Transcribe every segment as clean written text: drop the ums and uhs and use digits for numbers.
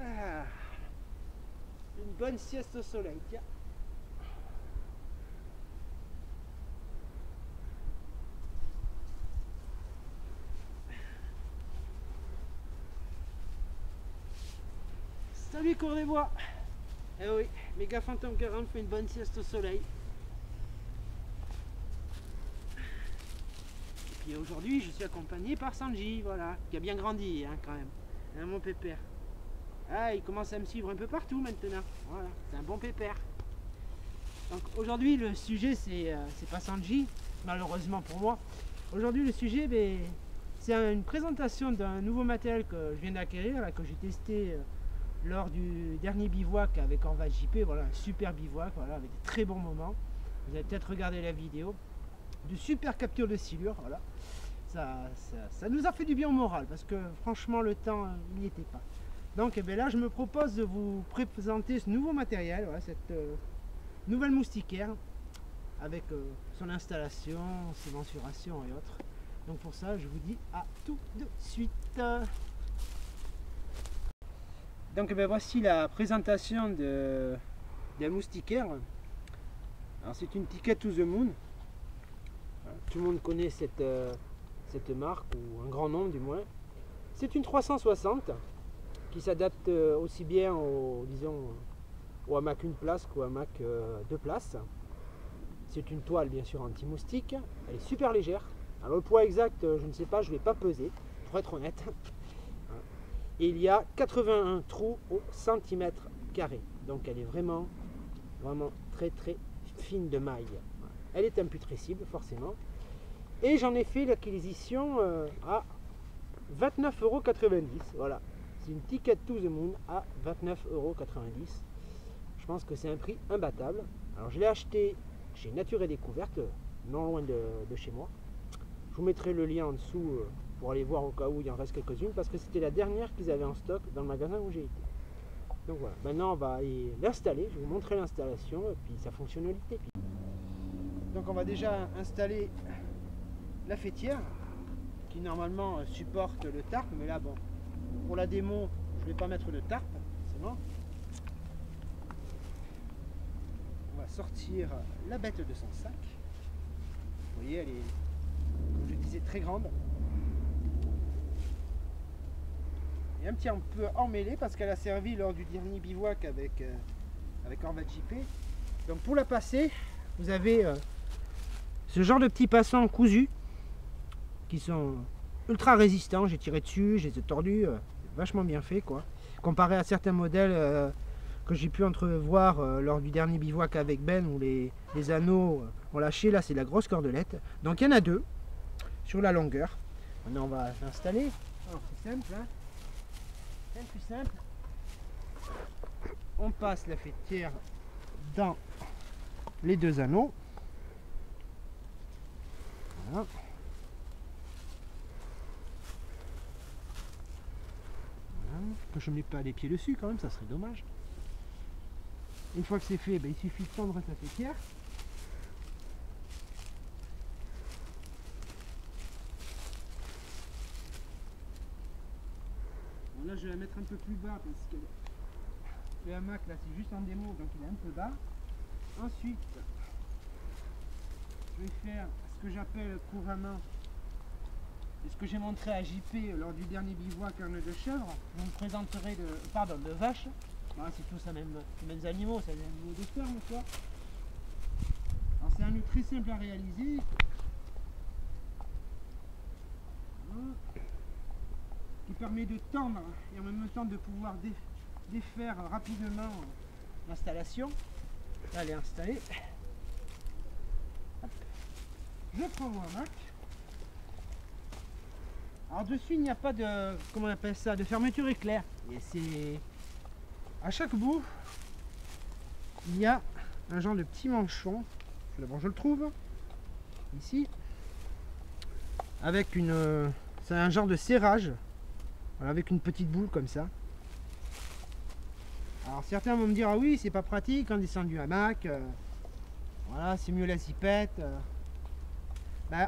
Ah, une bonne sieste au soleil, tiens. Salut Cours des Bois. Eh oui, Méga Phantom 40 fait une bonne sieste au soleil. Et puis aujourd'hui, je suis accompagné par Sanji, voilà, qui a bien grandi hein, quand même. Hein, mon pépère. Ah, il commence à me suivre un peu partout maintenant. Voilà, c'est un bon pépère. Donc aujourd'hui, le sujet, c'est pas Sanji, malheureusement pour moi. Aujourd'hui, le sujet, ben, c'est une présentation d'un nouveau matériel que je viens d'acquérir, que j'ai testé lors du dernier bivouac avec Orval JP. Voilà, un super bivouac, voilà, avec des très bons moments. Vous avez peut-être regardé la vidéo. De super captures de silure, voilà. Ça nous a fait du bien au moral, parce que franchement, le temps, il n'y était pas. Donc eh bien là, je me propose de vous présenter ce nouveau matériel, voilà, cette nouvelle moustiquaire, avec son installation, ses mensurations et autres. Donc pour ça, je vous dis à tout de suite. Donc ben, voici la présentation de la moustiquaire. Alors c'est une Ticket to the Moon. Tout le monde connaît cette marque, ou un grand nombre du moins. C'est une 360 qui s'adapte aussi bien au, disons, au hamac une place qu'au hamac deux places. C'est une toile bien sûr anti-moustique. Elle est super légère. Alors le poids exact, je ne sais pas, je ne l'ai pas pesé, pour être honnête. Et il y a 81 trous au centimètre carré. Donc elle est vraiment très très fine de maille. Elle est imputrescible forcément. Et j'en ai fait l'acquisition à 29,90 €. Voilà. C'est une Ticket to the Moon à 29,90 €. Je pense que c'est un prix imbattable. Alors je l'ai acheté chez Nature et Découverte, non loin de chez moi. Je vous mettrai le lien en dessous pour aller voir au cas où il en reste quelques-unes, parce que c'était la dernière qu'ils avaient en stock dans le magasin où j'ai été. Donc voilà, maintenant on va aller l'installer, je vais vous montrer l'installation et puis sa fonctionnalité. Donc on va déjà installer la fêtière qui normalement supporte le tarp, mais là bon, pour la démo je ne vais pas mettre de tarp, c'est bon. On va sortir la bête de son sac. Vous voyez, elle est, comme je disais, très grande. Et un petit peu emmêlée parce qu'elle a servi lors du dernier bivouac avec Orval JP. Donc pour la passer, vous avez ce genre de petits passants cousus qui sont ultra résistants. J'ai tiré dessus, je les ai tordus, vachement bien fait quoi. Comparé à certains modèles que j'ai pu entrevoir lors du dernier bivouac avec Ben, où les anneaux ont lâché. Là c'est la grosse cordelette. Donc il y en a deux sur la longueur. Maintenant on va l'installer. C'est simple, hein. C'est le plus simple. On passe la fêtière dans les deux anneaux. Voilà. Que je ne mets pas les pieds dessus quand même, ça serait dommage. Une fois que c'est fait, ben, il suffit de tendre sa fêtière. Bon, là je vais la mettre un peu plus bas parce que le hamac là c'est juste en démo, donc il est un peu bas. Ensuite je vais faire ce que j'appelle couramment, et ce que j'ai montré à JP lors du dernier bivouac carne de chèvre. Je vous présenterai de vache. Voilà, c'est tous les mêmes animaux, c'est des animaux de ferme quoi. Alors c'est un nœud très simple à réaliser. Voilà. Qui permet de tendre et en même temps de pouvoir défaire rapidement l'installation. Là elle est installée. Hop. Je prends mon hamac. Alors dessus il n'y a pas de, comment on appelle ça, de fermeture éclair. Et c'est à chaque bout il y a un genre de petit manchon. D'abord je le trouve ici avec c'est un genre de serrage. Voilà, avec une petite boule comme ça. Alors certains vont me dire ah oui c'est pas pratique en descend du hamac, voilà c'est mieux la zipette.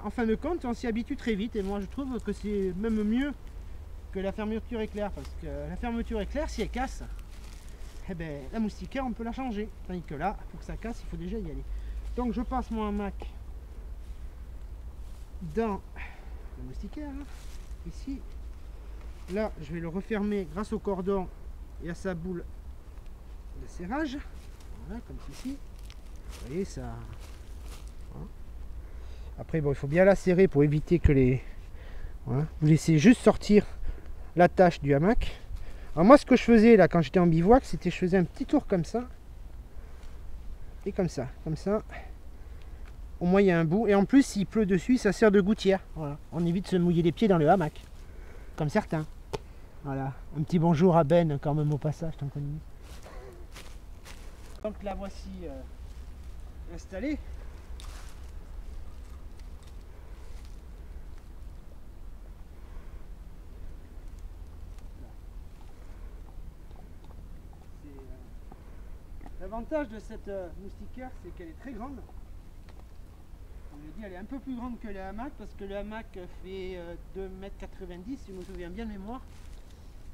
En fin de compte on s'y habitue très vite et moi je trouve que c'est même mieux que la fermeture éclair, parce que la fermeture éclair, si elle casse, eh ben, la moustiquaire on peut la changer, tandis que là, pour que ça casse, il faut déjà y aller. Donc je passe mon hamac dans la moustiquaire, hein, ici. Là, je vais le refermer grâce au cordon et à sa boule de serrage. Voilà, comme ceci. Vous voyez, ça... Voilà. Après, bon, il faut bien la serrer pour éviter que les... Voilà. Vous laissez juste sortir l'attache du hamac. Alors moi, ce que je faisais là quand j'étais en bivouac, c'était je faisais un petit tour comme ça. Et comme ça, comme ça. Au moins, il y a un bout. Et en plus, s'il pleut dessus, ça sert de gouttière. Voilà. On évite de se mouiller les pieds dans le hamac. Comme certains. Voilà. Un petit bonjour à Ben, quand même au passage, tant qu'on y est. Donc la voici installée. L'avantage de cette moustiquaire, c'est qu'elle est très grande. Je l'ai dit, elle est un peu plus grande que le hamac parce que le hamac fait 2,90 m si je me souviens bien de mémoire.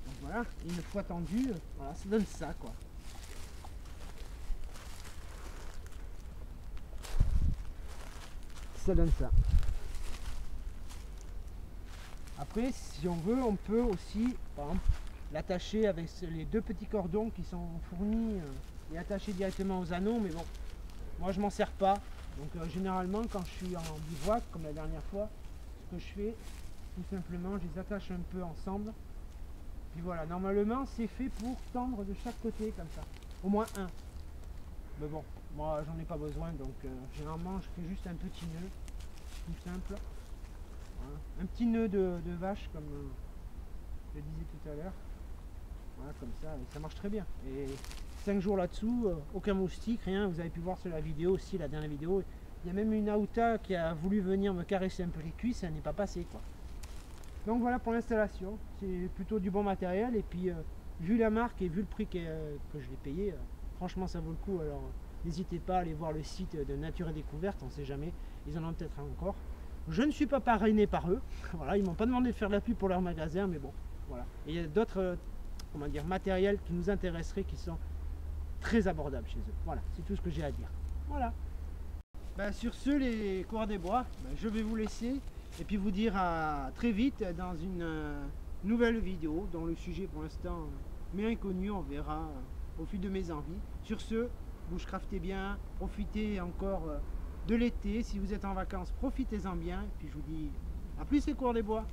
Donc voilà, une fois tendu, voilà, ça donne ça quoi. Ça donne ça. Après, si on veut, on peut aussi, par exemple, l'attacher avec les deux petits cordons qui sont fournis et attachés directement aux anneaux, mais bon, moi je m'en sers pas. Donc généralement quand je suis en bivouac, comme la dernière fois, ce que je fais, tout simplement, je les attache un peu ensemble. Puis voilà, normalement c'est fait pour tendre de chaque côté comme ça, au moins un. Mais bon, moi j'en ai pas besoin, donc généralement je fais juste un petit nœud, tout simple. Voilà. Un petit nœud de vache comme je le disais tout à l'heure. Voilà, comme ça, et ça marche très bien. Et 5 jours là-dessous, aucun moustique, rien. Vous avez pu voir sur la vidéo aussi, la dernière vidéo. Il y a même une Aouta qui a voulu venir me caresser un peu les cuisses, elle n'est pas passée quoi. Donc voilà pour l'installation. C'est plutôt du bon matériel. Et puis vu la marque et vu le prix que je l'ai payé, franchement ça vaut le coup. Alors n'hésitez pas à aller voir le site de Nature et Découverte, on ne sait jamais. Ils en ont peut-être encore. Je ne suis pas parrainé par eux. Voilà, ils m'ont pas demandé de faire de la pub pour leur magasin, mais bon, voilà. Et il y a d'autres comment dire, matériels qui nous intéresseraient, qui sont très abordables chez eux. Voilà, c'est tout ce que j'ai à dire. Voilà. Ben, sur ce, les coureurs des bois, ben, je vais vous laisser et puis vous dire à très vite dans une nouvelle vidéo dont le sujet pour l'instant m'est inconnu. On verra au fil de mes envies. Sur ce, bushcraftez bien, profitez encore de l'été. Si vous êtes en vacances, profitez-en bien. Et puis je vous dis à plus les coureurs des bois.